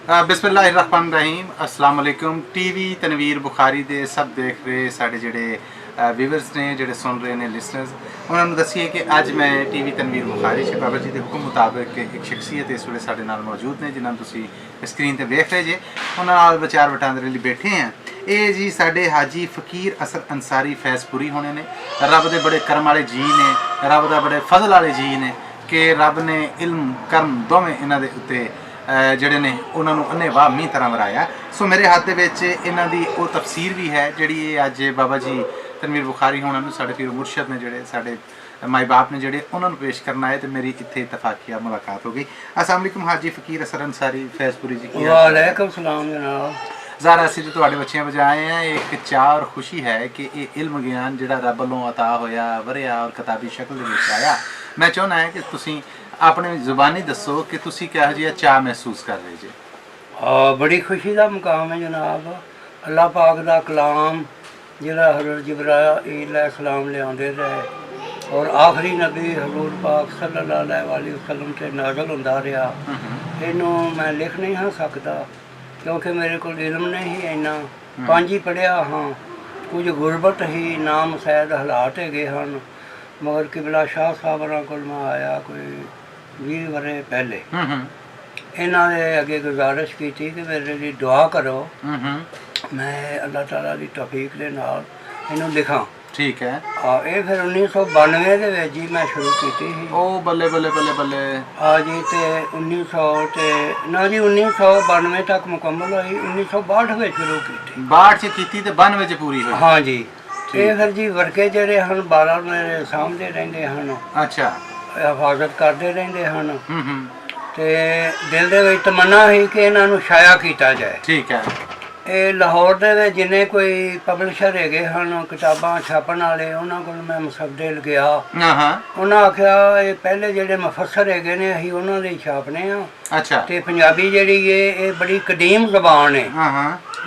बिस्मिल्लाहिर्रहमानिर्रहीम अस्सलाम वालेकुम। टीवी तनवीर बुखारी दे सब देख रहे साढ़े जेडे व्यूवर्स ने जेडे सुन रहे ने लिसनर्स, उन्होंने दसिए कि अज मैं टीवी तनवीर बुखारी से बाबा जी के हुक्म मुताबिक एक शख्सियत इस वे साढ़े नाल मौजूद ने जिन्होंने तुसी स्क्रीन पर वेख रहे जे, उन्होंने विचार वटांदरे लिए बैठे हैं। ये जी साढ़े हाजी फकीर असर अंसारी फैज़पुरी होने ने, रब दे बड़े करम वाले जी ने, रब दा बड़े फजल वाले जी ने कि रब ने इल्म कर्म दोवें इन्हां दे उत्ते ਜਿਹੜੇ ਨੇ ਉਹਨਾਂ ਨੂੰ ਅੰਨ੍ਹੇਵਾਹ ਮੀਂਹ ਤਰ੍ਹਾਂ ਵਰਾਇਆ। ਸੋ ਮੇਰੇ ਹੱਥ ਦੇ ਵਿੱਚ ਇਹਨਾਂ ਦੀ ਉਹ ਤਫਸੀਰ ਵੀ ਹੈ ਜਿਹੜੀ ਇਹ ਅੱਜ ਬਾਬਾ ਜੀ ਤਨਵੀਰ ਬੁਖਾਰੀ ਹੋਣਾ ਨੂੰ ਸਾਡੇ ਪੀਰ ਮੁਰਸ਼ਦ ਨੇ ਜਿਹੜੇ ਸਾਡੇ ਮਾਈ ਬਾਪ ਨੇ ਜਿਹੜੇ ਉਹਨਾਂ ਨੂੰ ਪੇਸ਼ ਕਰਨਾ ਹੈ ਤੇ ਮੇਰੀ ਇੱਥੇ ਇਤਫਾਕੀਆ ਮੁਲਾਕਾਤ ਹੋ ਗਈ। अस्सलाम वालेकुम हाजी फकीर असर अंसारी फैज़पुरी जी की। वालेकुम सलाम जनाब। ज़ारा असीं जो तुहाडे बच्चियां बजाए हैं, एक चाह और खुशी है कि ये इल्म ज्ञान जिहड़ा रब वल्लों अता होया वरिया और किताबी शक्ल दे विच आया। मैं चाहुंदा है कि तुसीं अपने जुबानी दसो कि तुसी किहो जिहा चाह महसूस कर रहे जे। बड़ी खुशी का मुकाम है जनाब। अल्लाह पाक का कलाम जिहड़ा हज़रत जिब्राईल अलैहिस्सलाम लियाउंदे रहे और आखिरी नबी हजूर पाक सल्लल्लाहु अलैहि वसल्लम से नाज़िल हुंदा रहा, इनू मैं लिख नहीं हाँ सकता क्योंकि मेरे को इल्म नहीं इन्ना। पंज ही पढ़िया हाँ, कुछ गुरबत ही नाम सैद हालात है हैं, मगर किबला शाह साहब को मैं आया कोई 20 वरे पहले। इन्हों ने अगे गुजारिश की थी कि मेरे लिए दुआ करो, मैं अल्लाह ताला की तौफीक के नाल इनू लिखा। ठीक है। ये फिर 1992 के विच जी मैं शुरू की थी। ओ बल्ले बल्ले बल्ले बल्ले। हाँ जी, तो 1900 ते ना जी 1992 तक मुकम्मल हुई, 1962 में शुरू की थी। 62 च कीती ते 92 च पूरी हुई। हाँ जी। ये फिर जी वर्के जेडे हन 12 मेरे सामने रहंदे हन। अच्छा। हिफाजत करते रहंदे हन ते दिल दे विच तमन्ना ही कि इन्हां नूं शाया कीता जाए। ठीक है। ਇਹ ਲਾਹੌਰ ਦੇ ਵਿੱਚ ਜਿੰਨੇ ਕੋਈ ਪਬਲਿਸ਼ਰ ਹੈਗੇ ਹਨ ਕਿਤਾਬਾਂ ਛਾਪਣ ਵਾਲੇ, ਉਹਨਾਂ ਕੋਲ ਮੈਂ ਮੁਸੱਦਲ ਗਿਆ। ਉਹਨਾਂ ਆਖਿਆ ਇਹ ਪਹਿਲੇ ਜਿਹੜੇ ਮੁਫੱਸਰ ਹੈਗੇ ਨੇ ਅਸੀਂ ਉਹਨਾਂ ਦੇ ਹੀ ਛਾਪਨੇ ਆ। ਅੱਛਾ। ਤੇ ਪੰਜਾਬੀ ਜਿਹੜੀ ਇਹ ਬੜੀ ਕਦੀਮ ਜ਼ਬਾਨ ਹੈ,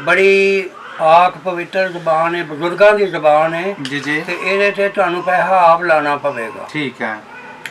ਬੜੀ ਪਾਕ ਪਵਿੱਤਰ ਜ਼ਬਾਨ ਹੈ, ਬਜ਼ੁਰਗਾਂ ਦੀ ਜ਼ਬਾਨ ਹੈ ਜੀ ਜੀ, ਤੇ ਇਹਦੇ ਤੇ ਤੁਹਾਨੂੰ ਪੈਸਾ ਆਪ ਲਾਣਾ ਪਵੇਗਾ। ਠੀਕ ਹੈ।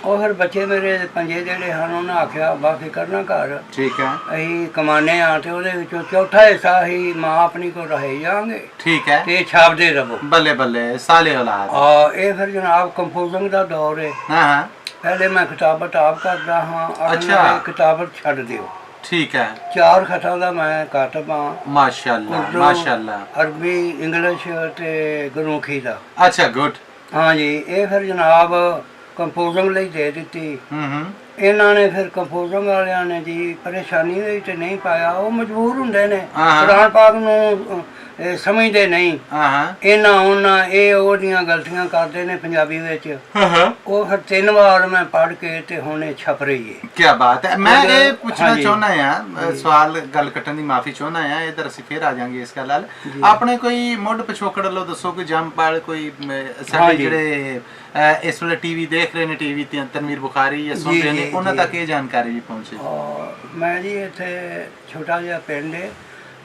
ਉਹ ਫਿਰ ਬੱਚੇ ਮੇਰੇ ਪੰਜੇ ਜਿਹੜੇ ਹਨ ਉਹਨਾਂ ਆਖਿਆ ਬਾਕੀ ਕਰਨਾ ਘਰ। ਠੀਕ ਹੈ। ਅਸੀਂ ਕਮਾਨੇ ਆ ਤੇ ਉਹਦੇ ਵਿੱਚੋਂ ਚੌਥਾ ਹਿੱਸਾ ਹੀ ਮਾਂ ਆਪਣੀ ਕੋਲ ਰਹੇ ਜਾਵਾਂਗੇ। ਠੀਕ ਹੈ। ਤੇ ਛਾਪਦੇ ਰਹੋ। ਬੱਲੇ ਬੱਲੇ ਸਾਲੇ ਔਲਾਦ। ਇਹ ਫਿਰ ਜਨਾਬ ਕੰਪੋਜ਼ਿੰਗ ਦਾ ਦੌਰ ਹੈ। ਹਾਂ। ਪਹਿਲੇ ਮੈਂ ਕਿਤਾਬਤ ਆਪ ਕਰਦਾ ਹਾਂ। ਅੱਛਾ। ਕਿਤਾਬਤ ਛੱਡ ਦਿਓ। ਠੀਕ ਹੈ। 4 ਖਤਾਂ ਦਾ ਮੈਂ ਕਾਤਬ ਹਾਂ। ਮਾਸ਼ਾਅੱਲਾ ਮਾਸ਼ਾਅੱਲਾ। ਅਰਬੀ, ਇੰਗਲਿਸ਼ ਤੇ ਗੁਰਮੁਖੀ ਦਾ। ਅੱਛਾ ਗੁੱਡ। ਹਾਂ ਜੀ। ਇਹ ਫਿਰ ਜਨਾਬ ਕੰਪੋਜ਼ਿੰਗ ਲਈ ਦੇ ਦਿੱਤੀ। ਇਹਨਾਂ ਨੇ ਫਿਰ ਕੰਪੋਜ਼ਿੰਗ ਵਾਲਿਆਂ ਨੇ ਜੀ ਪਰੇਸ਼ਾਨੀ ਦੇ ਵਿੱਚ ਨਹੀਂ ਪਾਇਆ, ਉਹ ਮਜਬੂਰ ਹੁੰਦੇ ਨੇ, ਕੁਰਾਨ ਪਾਕ ਨੂੰ ਸਮਝਦੇ ਨਹੀਂ। ਇਹਨਾਂ ਉਹਨਾਂ ਇਹ ਉਹਦੀਆਂ ਗਲਤੀਆਂ ਕਰਦੇ ਨੇ ਪੰਜਾਬੀ ਵਿੱਚ। ਉਹ ਫਿਰ 3 ਵਾਰ ਮੈਂ ਪੜ੍ਹ ਕੇ ਤੇ ਹੁਣ ਇਹ ਛਪ ਰਹੀ ਹੈ। ਕੀ ਬਾਤ ਹੈ। ਮੈਂ ਇਹ ਪੁੱਛਣਾ ਚਾਹੁੰਦਾ ਆ, ਸਵਾਲ ਗੱਲ ਕੱਟਣ ਦੀ ਮਾਫੀ ਚਾਹੁੰਦਾ ਆ, ਇਧਰ ਅਸੀਂ ਫੇਰ ਆ ਜਾਾਂਗੇ ਇਸ ਗੱਲ ਨਾਲ। ਆਪਣੇ ਕੋਈ ਮੁੱਢ ਪਿਛੋਕੜ ਲੋ ਦੱਸੋ ਕਿ ਜੰਮਪਲ ਕੋਈ ਸਾਡੇ ਜਿਹੜੇ ਇਸ ਵੇਲੇ ਟੀਵੀ ਦੇਖ ਰਹੇ ਨੇ, ਟੀਵੀ ਤੇ ਤਨਵੀਰ ਬੁਖਾਰੀ ਜਾਂ ਸੁਣ ਰਹੇ ਨੇ, ਉਹਨਾਂ ਤੱਕ ਇਹ ਜਾਣਕਾਰੀ ਵੀ ਪਹੁੰਚੇ। ਮੈਂ ਜੀ ਇੱਥੇ ਛੋਟਾ ਜਿਹਾ ਪਿੰਡ ਹੈ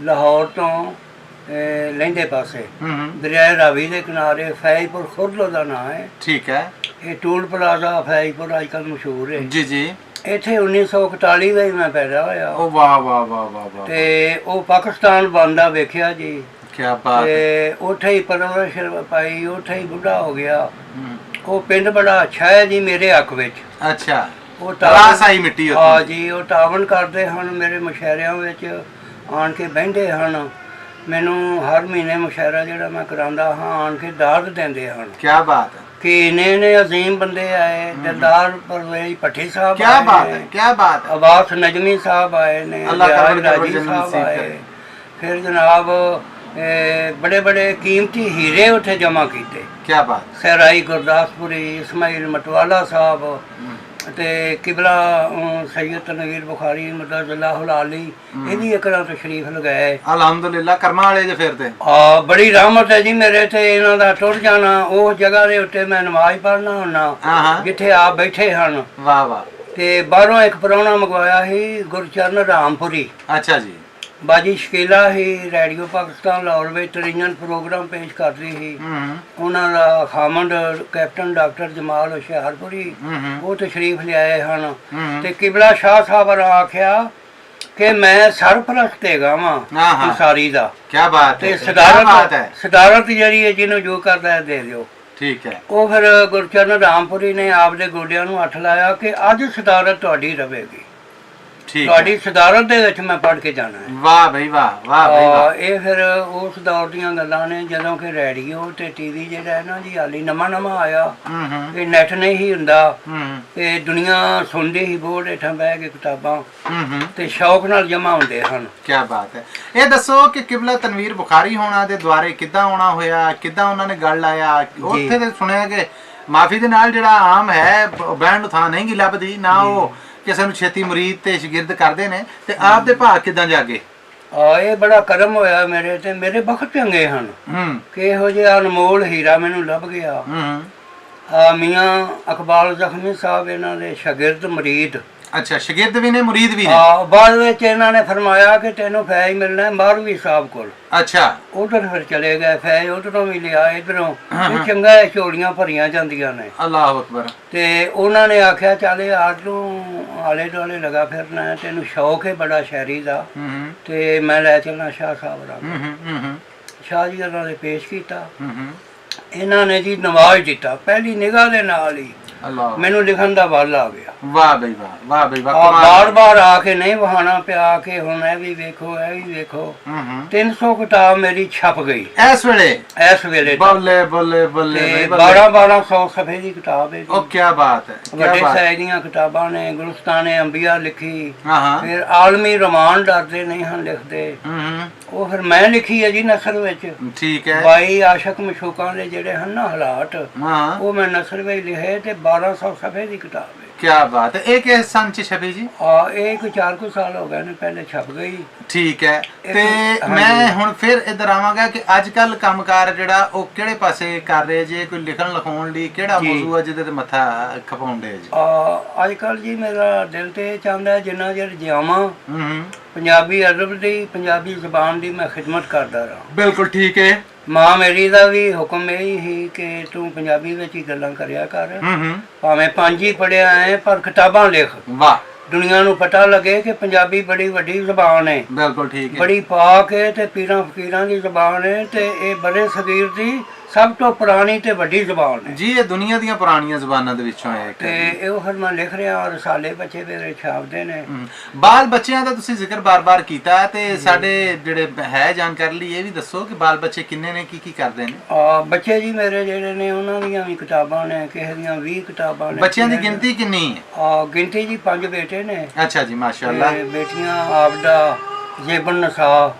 ਲਾਹੌਰ ਤੋਂ ਲਹਿੰਦੇ ਪਾਸੇ ਦਰਿਆ ਰਾਵੀ ਦੇ ਕਿਨਾਰੇ, ਫੈਜ਼ਪੁਰ ਖੁਰਦ ਦਾ ਨਾਂ ਹੈ। ਠੀਕ ਹੈ। ਇਹ ਟੂਲ ਪਲਾਜ਼ਾ ਫੈਜ਼ਪੁਰ ਅੱਜ ਕੱਲ੍ਹ ਮਸ਼ਹੂਰ ਹੈ। ਜੀ ਜੀ। ਇੱਥੇ 1941 ਵਿੱਚ ਮੈਂ ਪੈਦਾ ਹੋਇਆ। ਉਹ ਵਾਹ ਵਾਹ ਵਾਹ ਵਾਹ ਵਾਹ। ਤੇ ਉਹ ਪਾਕਿਸਤਾਨ ਬਣਦਾ ਵੇਖਿਆ ਜੀ। ਕੀ ਬਾਤ। ਤੇ ਉੱਥੇ ਹੀ ਪਰਵਰਿਸ਼ ਪਾਈ, ਉੱਥੇ ਹੀ ਬੁੱਢਾ ਹੋ ਗਿਆ। ਉਹ ਪਿੰਡ ਬੜਾ ਅੱਛਾ ਹੈ ਜੀ ਮੇਰੇ ਹੱਕ ਵਿੱਚ। ਅੱਛਾ। ਉਹ ਰਾਸਾਈ ਮਿੱਟੀ ਉੱਥੇ। ਹਾਂ ਜੀ। ਉਹ ਤਾਵਨ ਕਰਦੇ ਹਨ, ਮੇਰੇ ਮੁਸ਼ਾਇਰਿਆਂ ਵਿੱਚ ਆਣ ਕੇ ਬਹਿੰਦੇ ਹਨ। ਮੈਨੂੰ ਹਰ ਮਹੀਨੇ ਮੁਸ਼ਾਇਰਾ ਜਿਹੜਾ ਮੈਂ ਕਰਾਉਂਦਾ ਹਾਂ ਆਣ ਕੇ ਦਾਦ ਦਿੰਦੇ ਹਨ। ਕੀ ਬਾਤ ਹੈ। ਕਿ ਇੰਨੇ ਅਜ਼ੀਮ ਬੰਦੇ ਆਏ, ਦਿਲਦਾਰ ਪਰਵੇਜ਼ ਭੱਟੀ ਸਾਹਿਬ, ਕੀ ਬਾਤ ਹੈ ਕੀ ਬਾਤ ਹੈ, ਅਬਾਸ ਨਜਮੀ ਸਾਹਿਬ ਆਏ ਨੇ, ਰਾਜੀ ਸਾਹਿਬ ਆਏ। ਫਿਰ ਜਨਾਬ बड़े बड़े कीमती हीरे उत्थे जमा किए। क्या बात। सहराई गुरदासपुरी, इस्माइल मटवाला साहब ते किबला सैयद तनवीर बुखारी मददुल्लाह अली, इहदी एकड़ा तशरीफ लगाए। अलहमदुलिल्लाह कर्मा वाले जे फिर ते बड़ी रहमत है जी मेरे ते इन्हां दा टुर जाना। उस जगह दे उत्ते मैं नमाज पढ़ना हुन्ना जिथे आप बैठे हन। वाह वाह। ते बाहरों एक परौना मंगवाया ही गुरचरण रामपुरी। अच्छा जी। बाजी शकीला ही रेडियो पाकिस्तान लाहौर में टेलीविजन प्रोग्राम पेश करती ही। उन्होंने खामंड कैप्टन डॉक्टर जमाल हुशियारपुरी वो तशरीफ लियाए हैं। तो किबला शाह साहब ने आख्या ਕਿ ਮੈਂ ਸਰਪ੍ਰਸਤ ਹੈਗਾ ਵਾਂ ਹਾਂ, ਹਾਂ। ਅੰਸਾਰੀ ਦਾ। ਕੀ ਬਾਤ ਤੇ ਹੈ, ਕੀ ਬਾਤ ਹੈ। ਸਦਾਰਤ ਜਿਹੜੀ ਹੈ, ਜਿਹਨੂੰ ਜੋ ਕਰਦਾ ਹੈ ਦੇ ਦਿਓ। ਠੀਕ ਹੈ। ਉਹ ਫਿਰ ਗੁਰਚਰਨ ਰਾਮਪੁਰੀ ਨੇ ਆਪਦੇ ਗੋਡਿਆਂ ਨੂੰ ਹੱਥ ਲਾਇਆ ਕਿ ਅੱਜ ਸਦਾਰਤ ਤੁਹਾਡੀ ਰਵੇਗੀ, ਠੀਕ ਤੁਹਾਡੀ ਹੈ। ਸਦਾਰਤ ਦੇ ਵਿੱਚ ਮੈਂ ਪੜ੍ਹ ਕੇ ਜਾਣਾ ਹੈ। ਵਾਹ ਬਈ ਵਾਹ, ਵਾਹ ਬਈ ਵਾਹ। ਇਹ ਫਿਰ ਉਸ ਦੌਰ ਦੀਆਂ ਗੱਲਾਂ ਨੇ, ਜਦੋਂ ਕਿ ਰੇਡੀਓ ਤੇ ਟੀਵੀ ਜਿਹੜਾ ਹੈ ਨਾ ਜੀ, ਹਾਲੀ ਨਵਾਂ ਆਇਆ, ਇਹ ਨੈਟ ਨਹੀਂ ਸੀ ਹੁੰਦਾ, ਤੇ ਦੁਨੀਆ ਸੁਣਦੀ ਸੀ ਬੋਰਡ ਹੇਠਾਂ ਬਹਿ ਕੇ ਕਿਤਾਬਾਂ, ਤੇ ਸ਼ੌਕ ਨਾਲ ਜਮਾ ਹੁੰਦੇ ਹਨ। ਕੀ ਬਾਤ ਹੈ। ਇਹ ਦੱਸੋ ਕਿ ਕਿਬਲਾ ਤਨਵੀਰ ਬੁਖਾਰੀ ਹੋਣਾ ਦੇ ਦੁਆਰੇ ਕਿੱਦਾਂ ਆਉਣਾ ਹੋਇਆ, ਕਿੱਦਾਂ ਉਹਨਾਂ ਨੇ ਗੱਲ ਆਇਆ? ਉੱਥੇ ਤੇ ਸੁਣਿਆ ਕਿ ਮਾਫੀ ਦੇ ਨਾਲ ਜਿਹੜਾ ਆਮ ਹੈ ਬੈਂਡ ਨੂੰ ਥਾਂ ਨਹੀਂ ਗੀ ਲੱਭਦੀ, ਨਾ ਉਹ ਕਿਸੇ ਨੂੰ ਛੇਤੀ ਮੁਰੀਦ ਤੇ ਸ਼ਾਗਿਰਦ ਕਰਦੇ ਨੇ, ਤੇ ਆਪ ਦੇ ਭਾਅ ਕਿੱਦਾਂ ਜਾਗੇ? ਇਹ ਬੜਾ ਕਰਮ ਹੋਇਆ ਮੇਰੇ ਤੇ, ਮੇਰੇ ਬਖਤ ਚੰਗੇ ਹਨ ਕਿ ਇਹੋ ਜਿਹਾ ਅਨਮੋਲ ਹੀਰਾ ਮੈਨੂੰ ਲੱਭ ਗਿਆ। ਮੀਆਂ ਇਕਬਾਲ ਜ਼ਖਮੀ ਸਾਹਿਬ ਇਹਨਾਂ ਦੇ ਸ਼ਾਗਿਰਦ ਮੁਰੀਦ। ਅੱਛਾ, ਸ਼ਾਗਿਰਦ ਵੀ ਨੇ, ਮੁਰੀਦ ਵੀ ਨੇ। ਬਾਅਦ ਵਿੱਚ ਇਹਨਾਂ ਨੇ ਫਰਮਾਇਆ ਕਿ ਤੈਨੂੰ ਫੈਜ਼ ਮਿਲਣਾ ਮਾਰਵੀ ਸਾਹਿਬ ਕੋਲ। ਅੱਛਾ। ਉਧਰ ਫਿਰ ਚਲੇ ਗਏ, ਫੈਜ਼ ਉਧਰੋਂ ਵੀ ਲਿਆ, ਇਧਰੋਂ। ਇਹ ਚੰਗਾ ਹੈ, ਝੋਲੀਆਂ ਭਰੀਆਂ ਜਾਂਦੀਆਂ ਨੇ। ਅੱਲਾਹੁ ਅਕਬਰ। ਤੇ ਉਹਨਾਂ ਨੇ ਆਖਿਆ ਚੱਲ ਅੱਜ ਨੂੰ ਆਲੇ ਦੁਆਲੇ ਲਗਾ ਫਿਰਨਾ, ਤੈਨੂੰ ਸ਼ੌਕ ਹੈ ਬੜਾ ਸ਼ਾਇਰੀ ਦਾ, ਤੇ ਮੈਂ ਲੈ ਚੱਲਣਾ ਸ਼ਾਹ ਸਾਹਿਬ ਦਾ। ਸ਼ਾਹ ਜੀ ਉਹਨਾਂ ਨੇ ਪੇਸ਼ ਕੀਤਾ, ਇਹਨਾਂ ਨੇ ਜੀ ਨਵਾਜ਼ ਦਿੱਤਾ ਪਹਿਲੀ ਨਿਗਾਹ ਦੇ ਨਾਲ ਹੀ। ਮੈਨੂੰ ਲਿਖਣ ਦਾ ਵੱਲ ਆ ਗਿਆ। ਵਾਹ ਬਈ ਵਾਹ, ਵਾਹ ਬਈ ਵਾਹ। ਬਾਰ-ਬਾਰ ਆ ਕੇ ਨਹੀਂ ਵਹਾਣਾ ਪਿਆ ਕਿ ਹੁਣ ਇਹ ਵੀ ਵੇਖੋ, ਇਹ ਵੀ ਵੇਖੋ। 300 ਕਿਤਾਬ ਮੇਰੀ ਛਪ ਗਈ ਇਸ ਵੇਲੇ। ਬੱਲੇ ਬੱਲੇ ਬੱਲੇ। 1200 ਸਫੇ ਦੀ ਕਿਤਾਬ ਹੈ। ਉਹ ਕੀ ਬਾਤ ਹੈ। ਵੱਡੇ ਸਾਈਜ਼ ਦੀਆਂ ਕਿਤਾਬਾਂ ਨੇ, ਗੁਲਸਤਾਨ-ਏ ਅੰਬੀਆ ਲਿਖੀ, ਫਿਰ ਆਲਮੀ ਰਮਾਨ ਡਰਦੇ ਨਹੀਂ ਹਨ ਲਿਖਦੇ, ਉਹ ਫਿਰ ਮੈਂ ਲਿਖੀ ਹੈ ਜੀ ਨਸਰ ਵਿੱਚ। ਠੀਕ ਹੈ। ਬਾਈ ਆਸ਼ਕ ਮਸ਼ੂਕਾਂ ਦੇ ਜਿਹੜੇ ਹਨ ਨਾ ਹਾਲਾਤ, ਉਹ ਮੈਂ ਨਸਰ ਵਿੱਚ ਲਿਖੇ, ਤੇ 1200 ਸਫੇ ਦੀ ਕਿਤਾਬ ਹੈ। ਕੀ ਬਾਤ ਹੈ। ਇਹ ਕਿਸ ਸੰਨ ਚ ਛਪੀ ਜੀ? ਇਹ ਕੋਈ 4 ਸਾਲ ਹੋ ਗਏ ਨੇ, ਪਹਿਲੇ ਛਪ ਗਈ। ਠੀਕ ਹੈ। ਤੇ ਮੈਂ ਹੁਣ ਫਿਰ ਇੱਧਰ ਆਵਾਂਗਾ ਕਿ ਅੱਜ ਕੱਲ ਕੰਮਕਾਰ ਜਿਹੜਾ ਉਹ ਕਿਹੜੇ ਪਾਸੇ ਕਰ ਰਹੇ ਜੇ? ਕੋਈ ਲਿਖਣ ਲਿਖਾਉਣ ਲਈ ਕਿਹੜਾ ਮੌਜੂ ਹੈ ਜਿਹਦੇ ਤੇ ਮੱਥਾ ਖਪਾਉਂਦੇ ਜੀ? ਅੱਜ ਕੱਲ ਜੀ ਮੇਰਾ ਦਿਲ ਤੇ ਇਹ ਚਾਹੁੰਦਾ ਜਿੰਨਾ ਚਿਰ ਜਿਵਾਂ ਪੰਜਾਬੀ ਅਦਬ ਦੀ, ਪੰਜਾਬੀ ਜ਼ਬਾਨ ਦੀ ਮੈਂ ਖਿਦਮਤ ਕਰਦਾ ਰਹਾਂ। ਬਿਲਕੁਲ ਠੀਕ ਹੈ। ਮਾਂ ਮੇਰੀ ਦਾ ਵੀ ਹੁਕਮ ਇਹ ਹੀ ਕਿ ਤੂੰ ਪੰਜਾਬੀ ਵਿੱਚ ਹੀ ਗੱਲਾਂ ਕਰਿਆ ਕਰ, ਭਾਵੇਂ 5 ਹੀ ਪੜ੍ਹਿਆ ਹੈ ਪਰ ਕਿਤਾਬਾਂ ਲਿਖ। ਵਾਹ। ਦੁਨੀਆ ਨੂੰ ਪਤਾ ਲੱਗੇ ਕਿ ਪੰਜਾਬੀ ਬੜੀ ਵੱਡੀ ਜ਼ਬਾਨ ਹੈ। ਬਿਲਕੁਲ ਠੀਕ ਹੈ। ਬੜੀ ਪਾਕ ਹੈ ਤੇ ਪੀਰਾਂ ਫਕੀਰਾਂ ਦੀ ਜ਼ਬਾਨ ਹੈ, ਤੇ ਇਹ ਬੜੇ ਸਗੀਰ ਦੀ ਸਭ ਤੋਂ ਪੁਰਾਣੀ ਤੇ ਵੱਡੀ ਜ਼ਬਾਨ ਹੈ ਜੀ। ਇਹ ਦੁਨੀਆ ਦੀਆਂ ਪੁਰਾਣੀਆਂ ਜ਼ਬਾਨਾਂ ਦੇ ਵਿੱਚੋਂ ਹੈ। ਤੇ ਇਹ ਫਿਰ ਮੈਂ ਲਿਖ ਰਿਹਾ, ਰਸਾਲੇ ਬੱਚੇ ਮੇਰੇ ਛਾਪਦੇ ਨੇ। ਬਾਲ ਬੱਚਿਆਂ ਦਾ ਤੁਸੀਂ ਜ਼ਿਕਰ ਬਾਰ-ਬਾਰ ਕੀਤਾ, ਤੇ ਸਾਡੇ ਜਿਹੜੇ ਹੈ ਜਾਣਕਾਰੀ ਲਈ ਇਹ ਵੀ ਦੱਸੋ ਕਿ ਬਾਲ ਬੱਚੇ ਕਿੰਨੇ ਨੇ, ਕੀ ਕਰਦੇ ਨੇ? ਬੱਚੇ ਜੀ ਮੇਰੇ ਜਿਹੜੇ ਨੇ, ਉਹਨਾਂ ਦੀਆਂ ਵੀ ਕਿਤਾਬਾਂ ਨੇ, ਕਿਸੇ ਦੀਆਂ 20 ਕਿਤਾਬਾਂ ਨੇ। ਬੱਚਿਆਂ ਦੀ ਗਿਣਤੀ ਕਿੰਨੀ ਹੈ? ਗਿਣਤੀ ਜੀ 5 ਬੇਟੇ ਨੇ। ਅੱਛਾ ਜੀ, ਮਾਸ਼ਾਅੱਲਾ। ਬੇਟੀਆਂ ਆਪਦਾ ਜੇਬਨ ਨਸਾ।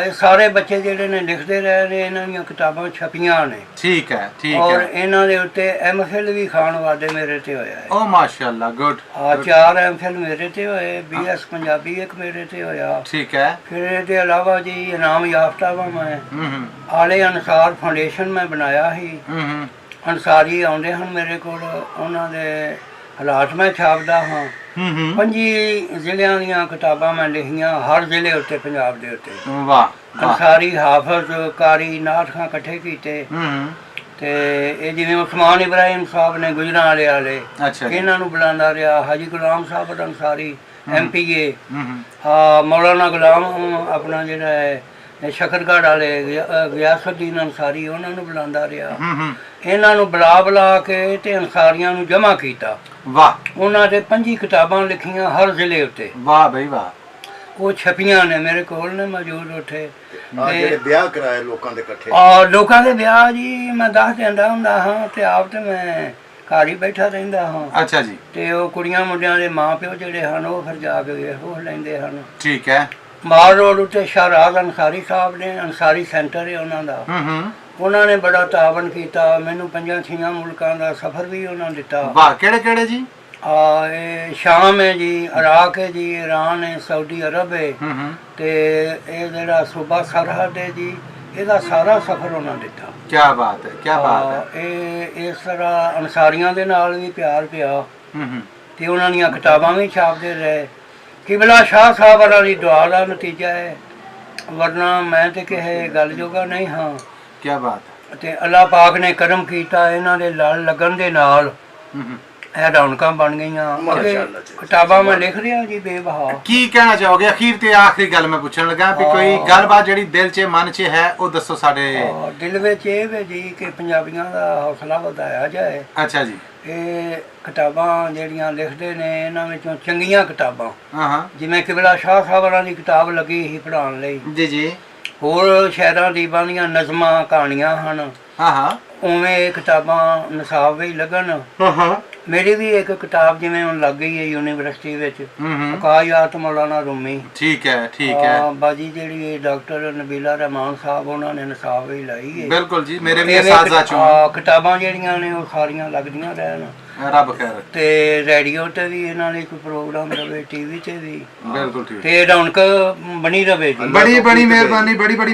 ਇਹ ਸਾਰੇ ਬੱਚੇ ਜਿਹੜੇ ਨੇ ਲਿਖਦੇ ਰਹੇ ਨੇ, ਇਹਨਾਂ ਦੀਆਂ ਕਿਤਾਬਾਂ ਛਪੀਆਂ ਨੇ। ਠੀਕ ਹੈ, ਠੀਕ ਹੈ। ਔਰ ਇਹਨਾਂ ਦੇ ਉੱਤੇ ਐਮਫਿਲ ਵੀ ਖਾਨ ਵਾਦੇ ਮੇਰੇ ਤੇ ਹੋਇਆ ਹੈ। ਓ ਮਾਸ਼ਾਅੱਲਾ, ਗੁੱਡ। 4 ਐਮਫਿਲ ਮੇਰੇ ਤੇ ਹੋਏ, BS ਪੰਜਾਬੀ ਇੱਕ ਮੇਰੇ ਤੇ ਹੋਇਆ। ਠੀਕ ਹੈ। ਫਿਰ ਇਹਦੇ ਇਲਾਵਾ ਜੀ ਇਨਾਮ ਯਾਫਤਾ ਵਾ ਮੈਂ। ਆਲੇ ਅਨਸਾਰ ਫਾਊਂਡੇਸ਼ਨ ਮੈਂ ਬਣਾਇਆ ਸੀ। ਅਨਸਾਰੀ ਆਉਂਦੇ ਹਨ ਮੇਰੇ ਕੋਲ, ਉਹਨਾਂ ਦੇ ਹਾਲਾਤ ਮੈਂ ਛਾਪਦਾ ਹਾਂ। 5 ਜ਼ਿਲ੍ਹਿਆਂ ਦੀਆਂ ਕਿਤਾਬਾਂ ਮੈਂ ਲਿਖੀਆਂ, ਹਰ ਜ਼ਿਲ੍ਹੇ ਉੱਤੇ ਪੰਜਾਬ ਦੇ ਉੱਤੇ। ਵਾਹ। ਅਨਸਾਰੀ ਹਾਫਜ਼ ਕਾਰੀ ਨਾਟ ਖਾਂ ਇਕੱਠੇ ਕੀਤੇ, ਤੇ ਇਹ ਜਿਵੇਂ ਉਸਮਾਨ ਇਬਰਾਹਿਮ ਸਾਹਿਬ ਨੇ ਗੁਜਰਾਂ ਵਾਲੇ, ਇਹਨਾਂ ਨੂੰ ਬੁਲਾਉਂਦਾ ਰਿਹਾ। ਹਾਜੀ ਗੁਲਾਮ ਸਾਹਿਬ ਅਨਸਾਰੀ MPA, ਮੌਲਾਨਾ ਗੁਲਾਮ ਆਪਣਾ ਜਿਹੜਾ ਹੈ ਸ਼ਕਰਗੜ੍ਹ ਵਾਲੇ ਗਿਆਸੁੱਦੀਨ ਅਨਸਾਰੀ, ਉਹਨਾਂ ਨੂੰ ਬੁਲਾਉਂਦਾ ਰਿਹਾ। ਇਹਨਾਂ ਨੂੰ ਬੁਲਾ ਕੇ ਤੇ ਅਨਸਾਰੀਆਂ ਨੂੰ ਜਮ੍ਹਾਂ ਕੀਤਾ। ਵਾਹ। ਉਹਨਾਂ ਦੇ 5 ਕਿਤਾਬਾਂ ਲਿਖੀਆਂ ਹਰ ਜ਼ਿਲ੍ਹੇ ਉੱਤੇ। ਵਾਹ ਬਈ ਵਾਹ। ਉਹ ਛਪੀਆਂ ਨੇ, ਮੇਰੇ ਕੋਲ ਨੇ ਮੌਜੂਦ ਉੱਥੇ। ਜਿਹੜੇ ਵਿਆਹ ਕਰਾਏ ਲੋਕਾਂ ਦੇ ਇਕੱਠੇ, ਲੋਕਾਂ ਦੇ ਵਿਆਹ ਜੀ ਮੈਂ ਦੱਸ ਦਿੰਦਾ ਹੁੰਦਾ ਹਾਂ, ਤੇ ਆਪ ਤੇ ਮੈਂ ਘਰ ਹੀ ਬੈਠਾ ਰਹਿੰਦਾ ਹਾਂ। ਅੱਛਾ ਜੀ। ਤੇ ਉਹ ਕੁੜੀਆਂ ਮੁੰਡਿਆਂ ਦੇ ਮਾਂ ਪਿਓ ਜਿਹੜੇ ਹਨ, ਉਹ ਫਿਰ ਜਾ ਕੇ ਵੇਖ ਲੈਂਦੇ ਹਨ। ਠੀਕ ਹੈ। ਮਾਲ ਰੋਡ ਉੱਤੇ ਸ਼ਾਹਰਾਜ਼ ਅਨਸਾਰੀ ਸਾਹਿਬ ਨੇ, ਅਨਸਾਰੀ ਸੈਂਟਰ ਹੈ ਉਹਨਾਂ ਦਾ। ਉਹਨਾਂ ਨੇ ਬੜਾ ਤਾਵਨ ਕੀਤਾ, ਮੈਨੂੰ 5-6 ਮੁਲਕਾਂ ਦਾ ਸਫ਼ਰ ਵੀ ਉਹਨਾਂ ਦਿੱਤਾ। ਵਾਹ। ਕਿਹੜੇ ਕਿਹੜੇ ਜੀ? ਇਹ ਸ਼ਾਮ ਹੈ ਜੀ, ਇਰਾਕ ਹੈ ਜੀ, ਈਰਾਨ ਹੈ, ਸਾਊਦੀ ਅਰਬ ਹੈ, ਤੇ ਇਹ ਜਿਹੜਾ ਸੂਬਾ ਸਰਹੱਦ ਹੈ ਜੀ, ਇਹਦਾ ਸਾਰਾ ਸਫ਼ਰ ਉਹਨਾਂ ਦਿੱਤਾ। ਕੀ ਬਾਤ ਹੈ, ਕੀ ਬਾਤ ਹੈ। ਇਹ ਇਸ ਤਰ੍ਹਾਂ ਅਨਸਾਰੀਆਂ ਦੇ ਨਾਲ ਵੀ ਪਿਆਰ ਪਿਆ, ਤੇ ਉਹਨਾਂ ਦੀਆਂ ਕਿਤਾਬਾਂ ਵੀ ਛਾਪਦੇ ਰਹੇ। ਕਿਬਲਾ ਸ਼ਾਹ ਸਾਹਿਬ ਵਾਲਾ ਦੀ ਦੁਆ ਦਾ ਨਤੀਜਾ ਹੈ, ਵਰਨਾ ਮੈਂ ਤੇ ਕਿਸੇ ਗੱਲ ਜੋਗਾ ਨਹੀਂ ਹਾਂ। ਕੀ ਬਾਤ ਹੈ। ਤੇ ਅੱਲਾਹ ਪਾਕ ਨੇ ਕਰਮ ਕੀਤਾ, ਇਹਨਾਂ ਦੇ ਲੜ ਲੱਗਣ ਦੇ ਨਾਲ ਇਹ ਰੌਣਕਾਂ ਬਣ ਗਈਆਂ। ਮਾਸ਼ਾਅੱਲਾ ਜੀ। ਕਿਤਾਬਾਂ ਮੈਂ ਲਿਖ ਰਿਹਾ ਜੀ ਬੇਬਹਾ। ਕੀ ਕਹਿਣਾ ਚਾਹੋਗੇ ਅਖੀਰ ਤੇ ਆਖਰੀ ਗੱਲ ਮੈਂ ਪੁੱਛਣ ਲੱਗਾ ਵੀ ਕੋਈ ਗੱਲਬਾਤ ਜਿਹੜੀ ਦਿਲ 'ਚ ਮਨ 'ਚ ਹੈ ਉਹ ਦੱਸੋ ਸਾਡੇ। ਦਿਲ ਵਿੱਚ ਇਹ ਵੀ ਜੀ ਕਿ ਪੰਜਾਬੀਆਂ ਦਾ ਹੌਸਲਾ ਵਧਾਇਆ ਜਾਏ। ਅੱਛਾ ਜੀ। ਇਹ ਕਿਤਾਬਾਂ ਜਿਹੜੀਆਂ ਲਿਖਦੇ ਨੇ ਇਹਨਾਂ ਵਿੱਚੋਂ ਚੰਗੀਆਂ ਕਿਤਾਬਾਂ, ਹਾਂ ਜਿਵੇਂ ਕਿਬਲਾ ਸ਼ਾਹ ਸਾਹਿਬਾਂ ਦੀ ਕਿਤਾਬ ਲੱਗੀ ਸੀ ਪੜ੍ਹਾਉਣ ਲਈ, ਜੀ ਜੀ। ਹੋਰ ਸ਼ਾਇਰਾਂ ਦੀਵਾਂ ਦੀਆਂ ਨਜ਼ਮਾਂ ਕਹਾਣੀਆਂ ਹਨ, ਹਾਂ ਉਵੇਂ ਇਹ ਕਿਤਾਬਾਂ ਨਿਸਾਬ ਵੀ ਲੱਗਣ। ਹਾਂ ਮੇਰੀ ਵੀ ਇੱਕ ਕਿਤਾਬ ਜਿਵੇਂ ਹੁਣ ਲੱਗ ਗਈ ਹੈ ਯੂਨੀਵਰਸਿਟੀ ਵਿੱਚ, ਅਕਾਇਆਤ ਮੌਲਾਨਾ ਰੂਮੀ। ਠੀਕ ਹੈ ਠੀਕ ਹੈ। ਬਾਜੀ ਜਿਹੜੀ ਡਾਕਟਰ ਨਬੀਲਾ ਰਹਿਮਾਨ ਸਾਹਿਬ ਉਹਨਾਂ ਨੇ ਨਿਸਾਬ ਵੀ ਲਾਈ ਹੈ। ਬਿਲਕੁਲ ਜੀ, ਮੇਰੇ ਵੀ ਅਸਾਜ਼ਾ ਚੋਂ ਕਿਤਾਬਾਂ ਜਿਹੜੀਆਂ ਨੇ ਉਹ ਸਾਰੀਆਂ ਲੱਗਦੀਆਂ ਰਹਿਣ। ਰੱਬ ਖੈਰ। ਤੇ ਰੇਡੀਓ ਤੇ ਵੀ ਇਹਨਾਂ ਲਈ ਕੋਈ ਪ੍ਰੋਗਰਾਮ ਰਵੇ, ਟੀਵੀ ਤੇ ਵੀ, ਬਿਲਕੁਲ ਠੀਕ। ਤੇ ਰੌਣਕ ਬਣੀ ਰਵੇ ਜੀ। ਬੜੀ ਬੜੀ ਮਿਹਰਬਾਨੀ, ਬੜੀ ਬੜੀ